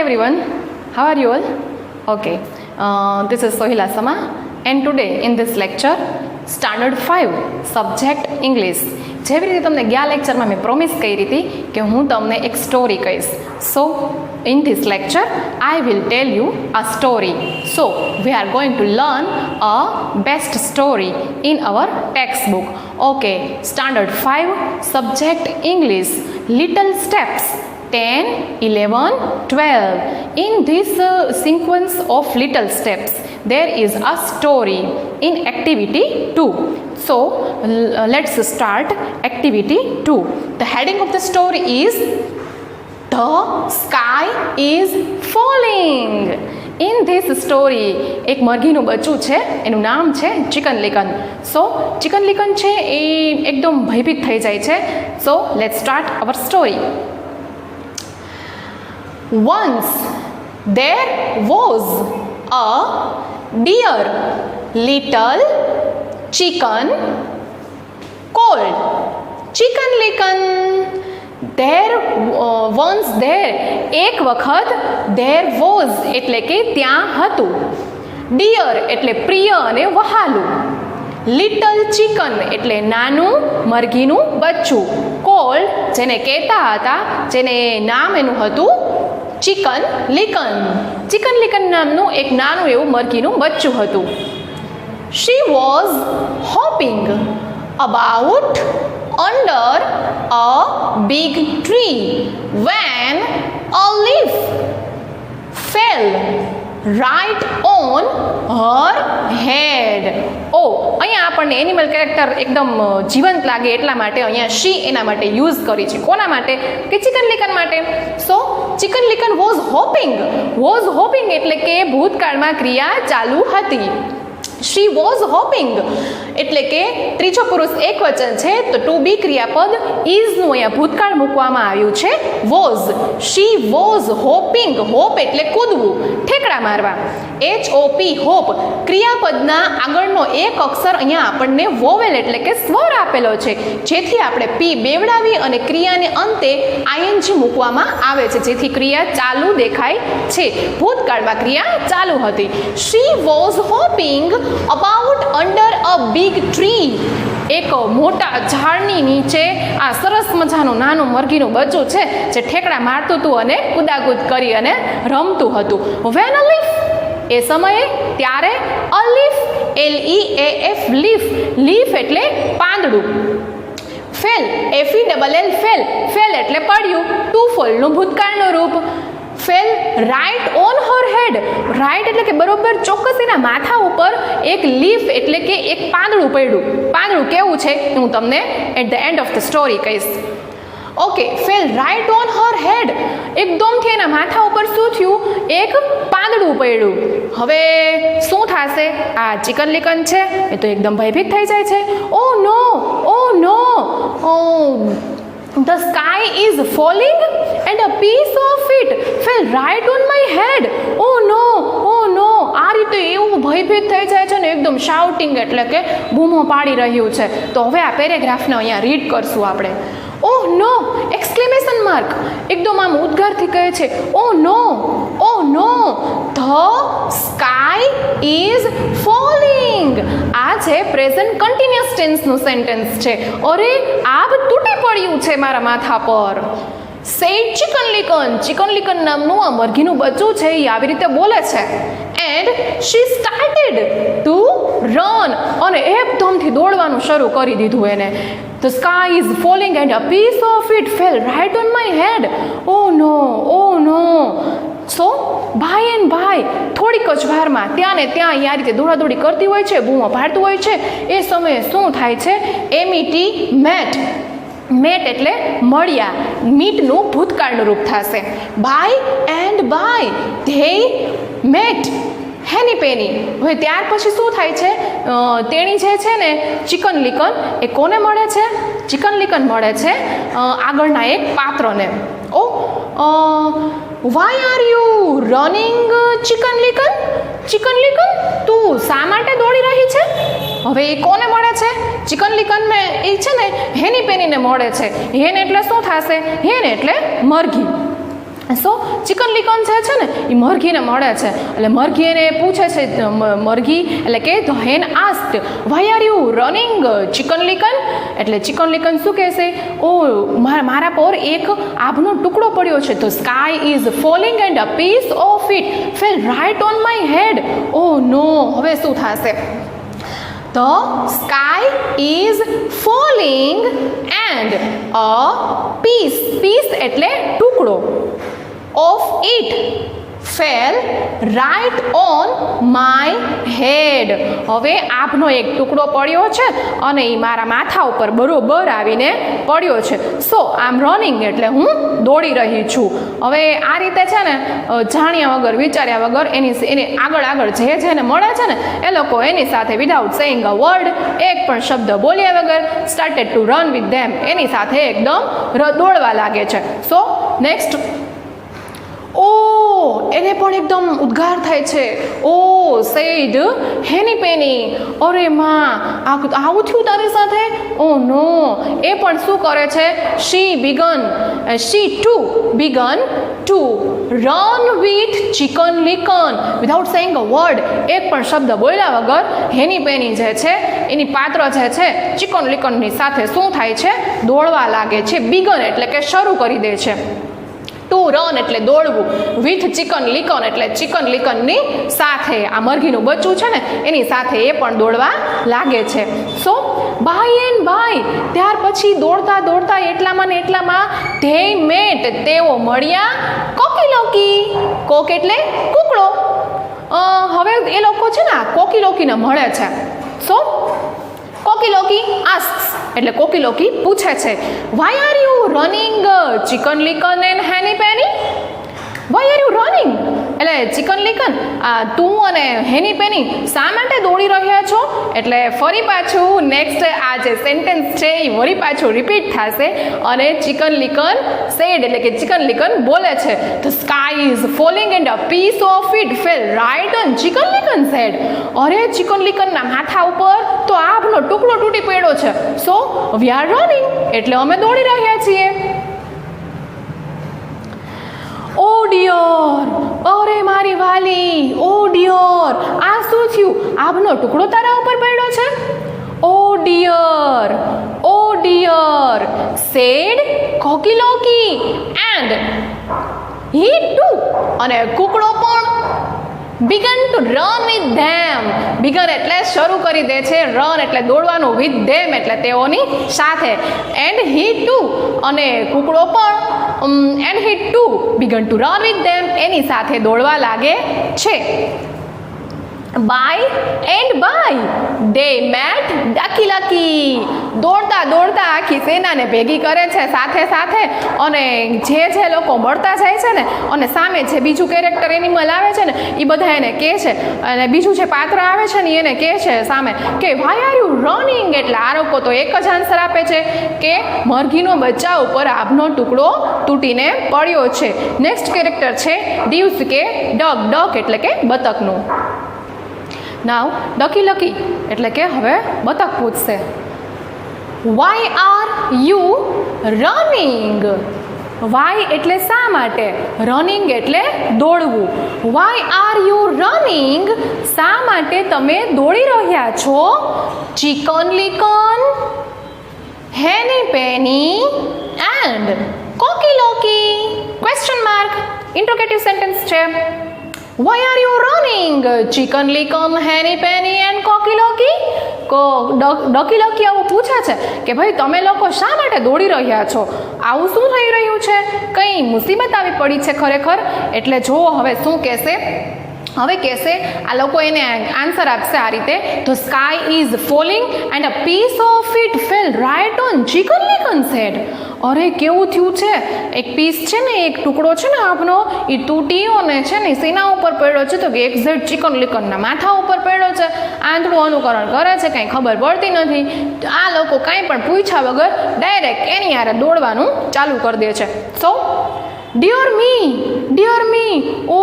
everyone, how are you all? Okay, this is Sohila Sama and today in this lecture Standard 5 Subject English. જેવી રીતે તમને ગયા લેક્ચરમાં મેં પ્રોમિસ કરી હતી કે હું તમને એક સ્ટોરી કહીશ. સો in this lecture I will tell you a story. So we are going to learn a best story in our textbook. Okay, Standard 5 Subject English, Little Steps 10, 11, 12. In this sequence of little steps, there is a story in activity 2. So, let's start activity 2. The heading of the story is The Sky is Falling. In this story, એક મરઘીનું બચ્ચું છે, એનું નામ છે chicken લિકન. સો chicken લિકન છે એ એકદમ ભયભીત થઈ જાય છે. So let's start our story. Once there was a dear little chicken called Chicken Licken. એક વખત there was એટલે કે ત્યાં હતું, dear એટલે પ્રિય અને વહાલું, લિટલ ચિકન એટલે નાનું મરઘીનું બચ્ચું, કોલ્ડ જેને કહેતા હતા, જેને નામ એનું હતું ચિકન લિકન. ચિકન લિકન નામનું એક નાનું એવું મરઘીનું બચ્ચું હતું. She was hopping about under a big tree when a leaf fell right on her head. અહીંયા આપણને એનિમલ કેરેક્ટર એકદમ જીવંત લાગે એટલા માટે અહીંયા શી એના માટે યુઝ કરી છે. કોના માટે? કે ચિકન લિકન માટે. સો ચિકન લિકન વોઝ હોપિંગ એટલે કે ભૂતકાળમાં ક્રિયા ચાલુ હતી. She was hopping એટલે કે ત્રીજો પુરુષ એક વચન છે તો ટુ બી ક્રિયાપદ is નું અહીંયા ભૂતકાળ મૂકવામાં આવ્યું છે was. She was hopping. Hope એટલે કૂદવું, ઠેકડા મારવા. HOP hope. ક્રિયાપદના આગળનો એક અક્ષર અહીંયા આપણને વોવેલ એટલે કે સ્વર આપેલો છે, જેથી આપણે પી બેવડાવી અને ક્રિયાને અંતે ING મૂકવામાં આવે છે, જેથી ક્રિયા ચાલુ દેખાય છે. ભૂતકાળમાં ક્રિયા ચાલુ હતી. She was hopping about under a big tree. એક મોટા ઝાડની નીચે આ સરસ મજાનું નાનું મરઘીનું બચ્ચું છે જે ઠેકડા મારતું હતું અને કુદાકૂદ કરી અને રમતું હતું. When a leaf એ સમયે ત્યારે a leaf LEAF લીફ એટલે પાંદડું, ફેલ FELL ફેલ એટલે પડ્યું, ટુ ફોલનું ભૂતકાળનું રૂપ. Fell right on her head. Right એટલે કે બરોબર ચોક્કસ એના માથા ઉપર એક લીફ એટલે કે એક પાંદડું પડ્યું. પાંદડું કેવું છે હું તમને at the end of the story કહીશ. Okay, fell right on her head. એકદમથી એના માથા ઉપર શું થયું? એક પાંદડું પડ્યું. હવે શું થશે? આ ચિકન લિકન છે એ તો એકદમ ભયભીત થઈ જાય છે. ઓ નો, the sky is falling and a piece of it fell right on my head. Oh no. આ રીતે એવું ભયભીત થઈ જાય છે ને એકદમ શાઉટિંગ એટલે કે બૂમો પાડી રહ્યું છે. તો હવે આ પેરેગ્રાફને અહીંયા રીડ કરશું આપણે. Oh no! Exclamation mark. એકદમ આમ ઉદ્ગારથી કહે છે oh no, the sky is falling. આ છે પ્રેઝન્ટ કન્ટિન્યુઅસ ટેન્સનું સેન્ટેન્સ છે. અરે આબ તૂટી પડ્યું છે મારા માથા પર. સેડ ચિકન લિકન નામનું આ મરઘીનું બચ્ચું છે એ આવી રીતે બોલે છે. And she started to run. અને એકદમથી દોડવાનું શરૂ કરી દીધું એને. The sky is falling and a piece of it fell right on my head. Oh no. So by and by થોડીક જ વારમાં ત્યાં ને ત્યાં આ રીતે દોડાદોડી કરતી હોય છે, બૂમો પાડતું હોય છે. એ સમયે શું થાય છે? MET મેટ એટલે મળ્યા, મીટનું ભૂતકાળનું રૂપ થશે. By and by they met Henny Penny. હવે ત્યાર પછી શું થાય છે? તેણી જે છે ને ચિકન લિકન એ કોને મળે છે? ચિકન લિકન મળે છે આગળના એક પાત્રને. Why are you running Chicken Licken? તું શા માટે દોડી રહી છે? હવે એ કોને મળે છે? ચિકન લિકનને એ છે ને હેની પેનીને મળે છે. હેન એટલે શું થશે? હેન એટલે મરઘી. સો ચિકન લિકન જે છે ને એ મરઘીને મળે છે એટલે મરઘી એને પૂછે છે મરઘી એટલે કે the hen asked why are you running Chicken Licken એટલે ચિકન લિકન શું કહેશે ઓ મારા પર એક આભનો ટુકડો પડ્યો છે તો sky is falling and a piece of it fell right on my head oh no હવે શું થશે The sky is falling and a piece એટલે ટુકડો of it fell right on my head હવે આભનો એક ટુકડો પડ્યો છે અને એ મારા માથા ઉપર બરોબર આવીને પડ્યો છે સો આમ રનિંગ એટલે હું દોડી રહી છું હવે આ રીતે છે ને જાણ્યા વગર વિચાર્યા વગર એને આગળ જેને મળે છે ને એ લોકો એની સાથે વિધાઉટ સેઇંગ અ વર્ડ એક પણ શબ્દ બોલ્યા વગર started to run with them એની સાથે એકદમ દોડવા લાગે છે સો નેક્સ્ટ ઓ એને પણ એકદમ ઉદ્ગાર થાય છે ઓ સેડ હેની પેની અરે માં આવું થયું તારી સાથે ઓ નો એ પણ શું કરે છે she too began to run with chicken licken without saying a word એક પણ શબ્દ બોલ્યા વગર હેની પેની જે છે એની પાત્ર જે છે ચિકન લિકનની સાથે શું થાય છે દોડવા લાગે છે બિગન એટલે કે શરૂ કરી દે છે ટુ રન એટલે દોડવું વિથ ચિકન લિકન એટલે ચિકન લિકનની સાથે આ મરઘીનું બચ્ચું છે ને એની સાથે એ પણ દોડવા લાગે છે સો બાય એન્ડ બાય ત્યાર પછી દોડતા એટલામાં ને એટલામાં ધે મેટ તેઓ મળ્યા કોકીલોકી કોક એટલે કૂકડો હવે એ લોકો છે ને કોકીલોકીને મળે છે સો કોકીલોકી આસ્ક્સ એટલે કોકીલોકી પૂછે છે why are you running Chicken Licken and Henny Penny why are you running એટલે ચિકન લિકન તું અને હેની પેની શા માટે દોડી રહ્યા છો એટલે ફરી પાછું નેક્સ્ટ આ જે સેન્ટેન્સ છે એ ફરી પાછું રિપીટ થશે અને ચિકન લિકન સેડ એટલે કે ચિકન લિકન બોલે છે the sky is falling and a piece of it fell right on Chicken Licken said અરે ચિકન લિકનના માથા ઉપર તો આભનો ટુકડો તૂટી પડ્યો છે સો વી આર રનિંગ એટલે અમે દોડી રહ્યા છીએ ઓ ડિયર અરે મારી વાલી ઓ ડિયર આ શું થયું આભનો ટુકડો તારા ઉપર પડ્યો છે oh dear said Cocky Locky and he too અને કૂકડો પણ began to run with them began એટલે શરૂ કરી દે છે રન એટલે દોડવાનું with them એટલે તેઓની સાથે and he too અને કૂકડો પણ and he too began to run with them એની સાથે દોડવા લાગે છે by and by they met Ducky Lucky દોડતા આખી સેનાને ભેગી કરે છે સાથે અને જે લોકો મળતા જાય છે ને અને સામે છે બીજું કેરેક્ટર એનિમલ આવે છે ને એ બધા એને કહે છે અને બીજું જે પાત્ર આવે છે ને એને કહે છે સામે કે વાય આર યુ રનિંગ એટલે આ લોકો તો એક જ આન્સર આપે છે કે મરઘીનો બચ્ચા ઉપર આભનો ટુકડો તૂટીને પડ્યો છે નેક્સ્ટ કેરેક્ટર છે દિવસ કે ડક એટલે કે બતકનું નાવ ડકી લકી એટલે કે હવે બતક પૂછશે why are you running why એટલે શા માટે રનિંગ એટલે દોડવું વાય આર યુ રનિંગ શા માટે તમે દોડી રહ્યા છો Chicken Licken Henny Penny and Cocky Locky question mark interrogative sentence છે Why are you running? Chicken Licken, Henny Penny and Cocky Locky? Ducky Lucky આવું પૂછે છે કે ભાઈ તમે લોકો શા માટે દોડી રહ્યા છો આવું શું થઈ રહ્યું છે કંઈ મુસીબત આવી પડી છે ખરેખર એટલે જો હવે શું કહેશે હવે કહેશે આ લોકો એને આન્સર આપશે આ રીતે the sky is falling and a piece of it fell right on Chicken Licken's head અરે કેવું થયું છે એક પીસ છે ને એક ટુકડો છે ને આપનો એ તૂટી અને છે ને સેના ઉપર પડ્યો છે તો કે એક્ઝેક્ટ ચિકન લિકનના માથા ઉપર પડ્યો છે આંધળું અનુકરણ કરે છે કંઈ ખબર પડતી નથી આ લોકો કાંઈ પણ પૂછ્યા વગર ડાયરેક્ટ એની હારે દોડવાનું ચાલુ કરી દે છે સો ડિયર મી ઓ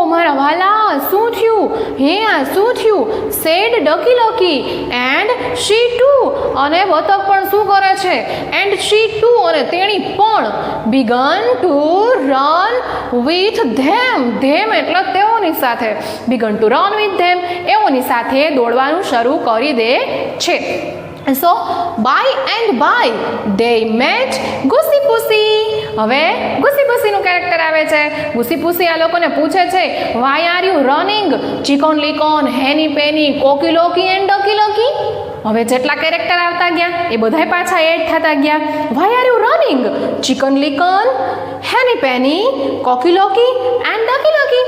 મારા વાલા શું થયું હે આ શું થયું said Ducky Lucky and she too, અને બતક પણ શું કરે છે, એન્ડ શી ટુ, અને તેણી પણ began to run with them, them એટલે તેઓની સાથે, began to run with them એઓની સાથે દોડવાનું શરૂ કરી દે છે. So by and by they met ગુસી પૂસી. હવે ગુસી પૂસીનું કેરેક્ટર આવે છે. ગુસી પૂસી આ લોકોને પૂછે છે why are you running, Chicken Licken, Henny Penny, Cocky Locky and Ducky Lucky. હવે જેટલા કેરેક્ટર આવતા ગયા એ બધાય પાછા એડ થતા ગયા. Why are you running, Chicken Licken, Henny Penny, Cocky Locky and Ducky Lucky.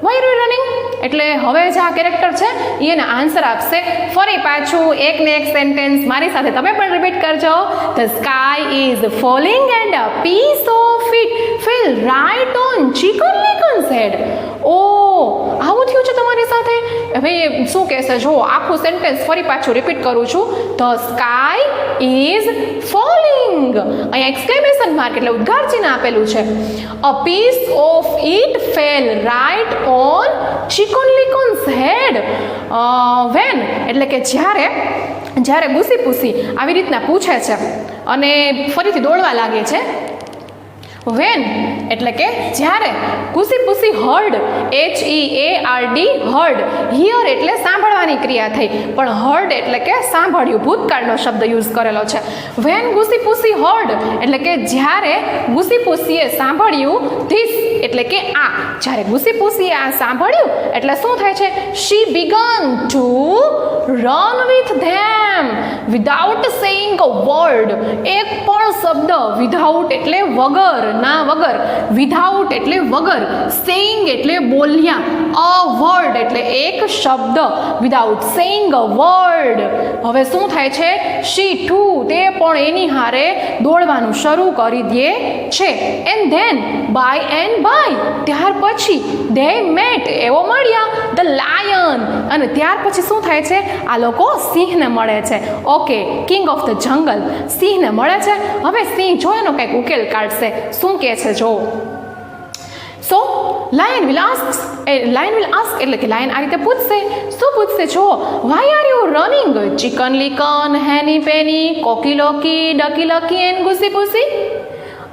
Why are you running એટલે હવે જે આ કેરેક્ટર છે એ એને આન્સર આપશે. ફરી પાછું એક ને એક સેન્ટેન્સ મારી સાથે તમે પણ રિપીટ કરજો. The sky is falling and a piece of it fell right on Chicken Licken's head. ઓ આવું થયું છે તમારી સાથે. હવે શું કહેશે જો આખું સેન્ટેન્સ ફરી પાછું રિપીટ કરું છું. ધ સ્કાય ઇઝ ફોલિંગ, અહીંયા એક્સક્લેમેશન માર્ક એટલે ઉદ્ગાર ચિહ્ન આપેલું છે. A piece of it fell right on Chicken Licken's head. When એટલે કે જ્યારે ગુસી પૂસી આવી રીતના પૂછે છે અને ફરીથી દોડવા લાગે છે. વેન એટલે કે જ્યારે ગુસી પૂસી હર્ડ, HEARD હર્ડ, હિયર એટલે સાંભળવાની ક્રિયા થઈ પણ હર્ડ એટલે કે સાંભળ્યું, ભૂતકાળનો શબ્દ યુઝ કરેલો છે. વેન ગુસી પૂસી હર્ડ એટલે કે જ્યારે ગુસી પૂસીએ સાંભળ્યું, ધીસ એટલે કે આ, જ્યારે ગુસી પૂસીએ આ સાંભળ્યું એટલે શું થાય છે, she began to run with them without saying a word. એક પણ શબ્દ, વિધાઉટ એટલે વગર, ના વગર, વિધાઉટ એટલે વગર, સેઇંગ એટલે બોલ્યા, અ વર્ડ એટલે એક શબ્દ, વિધાઉટ સેઇંગ અ વર્ડ. હવે શું થાય છે, શી ટુ તે પણ એની હારે દોડવાનું શરૂ કરી દે છે. And then by and by ત્યાર પછી ધે મેટ એવો મળ્યા ધ લાયન, અને ત્યાર પછી શું થાય છે, આ લોકો સિંહને મળે છે. ઓકે, કિંગ ઓફ ધ જંગલ સિંહને મળે છે. હવે સિંહ જો એનો કંઈક ઉકેલ કાઢશે. શું કહે છે જો, સો લાયન વિલ આસ્ક એટલે કે લાયન આ રીતે પૂછશે. શું પૂછશે જો, why are you running, Chicken Licken, Henny Penny, Cocky Locky, Ducky Lucky and Goosey Poosey.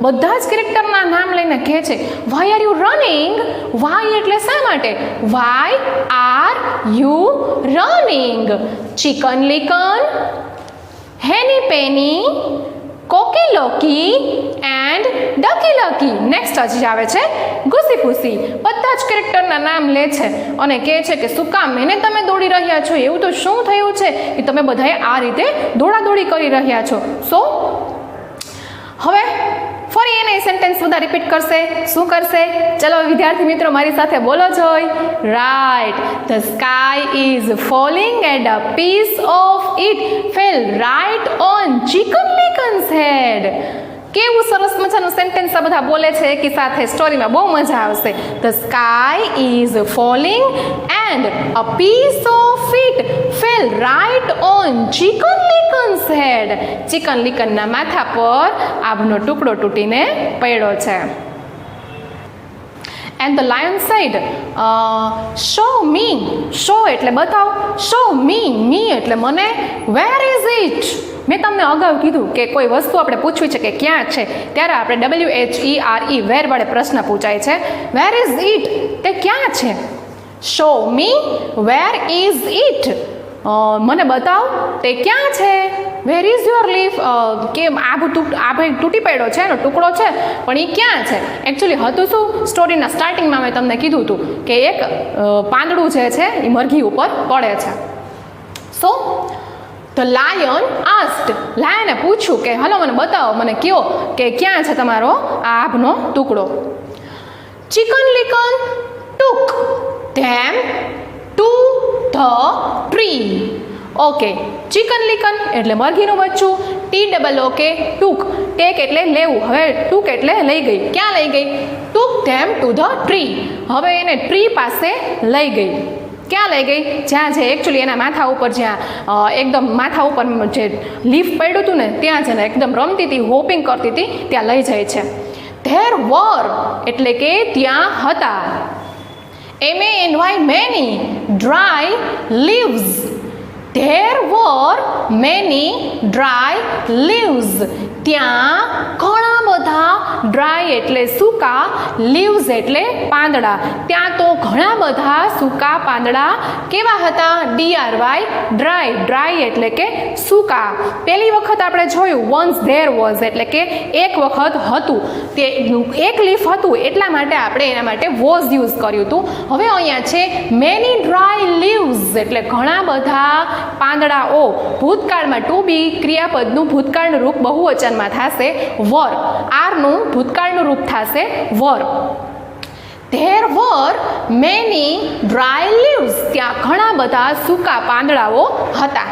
બધા જ કેરેક્ટરના નામ લઈને કહે છે why are you running. Why એટલે શા માટે, why are you running, Chicken Licken, Henny Penny, Cocky Locky and Ducky Lucky. Next હજી આવે છે ગુસી પૂસી. બધા જ કેરેક્ટરના નામ લે છે અને કહે છે કે શું કામ એને તમે દોડી રહ્યા છો, એવું તો શું થયું છે કે તમે બધાએ આ રીતે દોડાદોડી કરી રહ્યા છો. સો હવે ફરી એને સેન્ટેન્સ બધા રિપીટ કરશે. શું કરશે, ચલો વિદ્યાર્થી મિત્રો મારી સાથે બોલો જોઈ. Right, the sky is falling and a piece of it fell right on Chicken Licken's head. કેવું સરસ મજાનું સેન્ટેન્સ આ બધા બોલે છે એકી સાથે, સ્ટોરીમાં બહુ મજા આવશે. The sky is falling and a piece of it fell right on Chicken Licken's head. Chicken લિકનના માથા પર આભનો ટુકડો તૂટીને પડ્યો છે. And the lion said show me, show એટલે બતાવ, શો મી એટલે મને, વેર ઇઝ ઇટ. મેં તમને અગાઉ કીધું કે કોઈ વસ્તુ આપણે પૂછવી છે કે ક્યાં છે ત્યારે આપણે WHERE વેર વડે પ્રશ્ન પૂછાય છે. વેર ઇઝ ઇટ તે ક્યાં છે. Show me where is it, મને બતાવ તે ક્યાં છે. વેર ઇઝ યોર લીફ, કે આભ તૂટી પડ્યો છે એનો ટુકડો છે પણ એ ક્યાં છે. એકચ્યુઅલી હતું શું, સ્ટોરીના સ્ટાર્ટિંગમાં મેં તમને કીધું હતું કે એક પાંદડું જે છે એ મરઘી ઉપર પડે છે. સો ધ લાયન આસ્ક્ડ, લાયને પૂછ્યું કે હલો મને બતાવો, મને કહો કે ક્યાં છે તમારો આ આભનો ટુકડો. Chicken Licken took them to the tree. Okay, Chicken Licken એટલે મરઘીનું બચ્ચું, TOOK ટૂક, ટેક એટલે લેવું. હવે ટૂક એટલે લઈ ગઈ. ક્યાં લઈ ગઈ, ટુક ધેમ ટુ ધ ટ્રી. હવે એને ટ્રી પાસે લઈ ગઈ. ક્યાં લઈ ગઈ, જ્યાં જે એકચ્યુઅલી એના માથા ઉપર જ્યાં એકદમ માથા ઉપર જે લીફ પડ્યું હતું ને ત્યાં છે ને એકદમ રમતી હતી, હોપિંગ કરતી હતી, ત્યાં લઈ જાય છે. ધેર વર એટલે કે ત્યાં હતા. MANY many dry leaves. There were many dry leaves. ત્યાં ઘણા બધા ડ્રાય એટલે સૂકા, લીવ્સ એટલે પાંદડા. ત્યાં તો ઘણા બધા સૂકા પાંદડા કેવા હતા? DRY dry. ડ્રાય એટલે કે સૂકા. પહેલી વખત આપણે જોયું once there was એટલે કે એક વખત હતું, તે એક લીફ હતું એટલા માટે આપણે એના માટે was યુઝ કર્યું હતું. હવે અહીંયા છે many dry leaves એટલે ઘણા બધા પાંદડાઓ. ભૂતકાળમાં ટુ બી ક્રિયાપદનું ભૂતકાળનું રૂપ બહુવચનમાં થશે were. આરનું ભૂતકાળનું રૂપ થશે were. There were many dry leaves. ત્યાં ઘણા બધા સૂકા પાંદડાઓ હતા.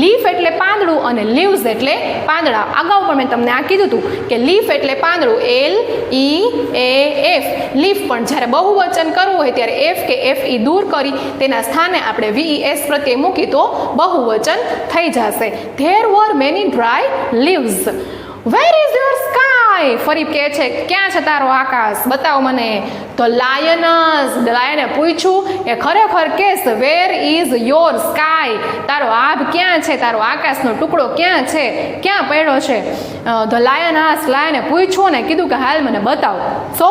લીફ એટલે પાંદડું અને લીવ્સ એટલે પાંદડા. અગાઉ પણ મેં તમને આ કીધું હતું કે લીફ એટલે પાંદડું, LEAF. લીફ પણ જ્યારે બહુવચન કરવું હોય ત્યારે એફ કે FE દૂર કરી તેના સ્થાને આપણે VES પ્રત્યય મૂકી તો બહુવચન થઈ જશે. There were many dry leaves. Where is your sky? ફરી કહે છે ક્યાં છે તારો આકાશ? બતાવો મને. તો લાયને પૂછ્યું એ ખરેખર કહેશે વેર ઇઝ યોર સ્કાય? તારો આભ ક્યાં છે? તારો આકાશનો ટુકડો ક્યાં છે? ક્યાં પડ્યો છે? ધ લાયને પૂછ્યું ને કીધું કે હાલ મને બતાવો. So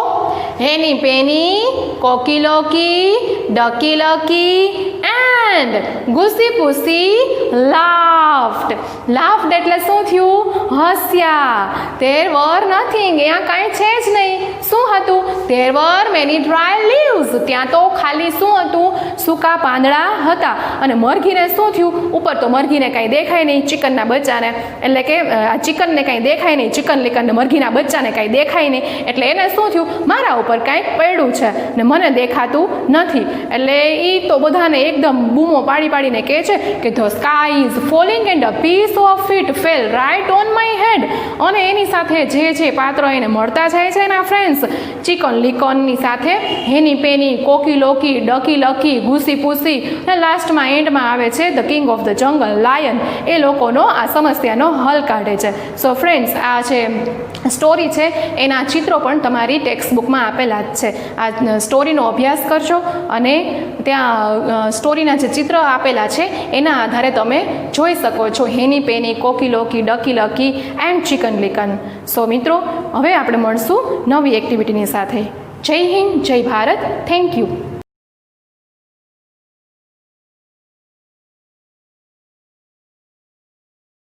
Henny Penny, Cocky Locky, Ducky Lucky and Goosey Poosey laughed. Laughed એટલે શું થયું? હસ્યા. There were nothing. અહીંયા કાંઈ છે જ નહીં. શું હતું? There were many dry leaves. ત્યાં તો ખાલી શું હતું? સૂકા પાંદડા હતા. અને મરઘીને શું થયું? ઉપર તો મરઘીને કાંઈ દેખાય નહીં, ચિકનના બચ્ચાને, એટલે કે આ ચિકનને કાંઈ દેખાય નહીં, ચિકન લીકનને મરઘીના બચ્ચાને કાંઈ દેખાય નહીં, એટલે એને શું થયું? મારા ઉપર કાંઈક પડ્યું છે ને મને દેખાતું નથી. એટલે એ તો બધાને એકદમ બૂમો પાડીને કહે છે કે the sky is falling and a piece of it fell right on my head. અને એની સાથે જે પાત્ર એને મળતા જાય છે એના ફ્રેન્ડ્સ, ચિકન લીકનની સાથે Henny Penny, Cocky Locky, Ducky Lucky, Goosey Poosey અને લાસ્ટમાં એન્ડમાં આવે છે the king of the jungle lion. એ લોકોનો આ સમસ્યાનો હલ કાઢે છે. સો ફ્રેન્ડ્સ, આ જે સ્ટોરી છે એના ચિત્રો પણ તમારી ટેક્સ્ટ બુકમાં આપેલા જ છે. આ સ્ટોરીનો અભ્યાસ કરજો અને ત્યાં સ્ટોરીના જે ચિત્ર આપેલા છે એના આધારે તમે જોઈ શકો છો Henny Penny, Cocky Locky, Ducky Lucky and Chicken Licken. So મિત્રો, હવે આપણે મળશું નવી એક્ટિવિટીની સાથે. જય હિન્દ, જય ભારત. Thank you.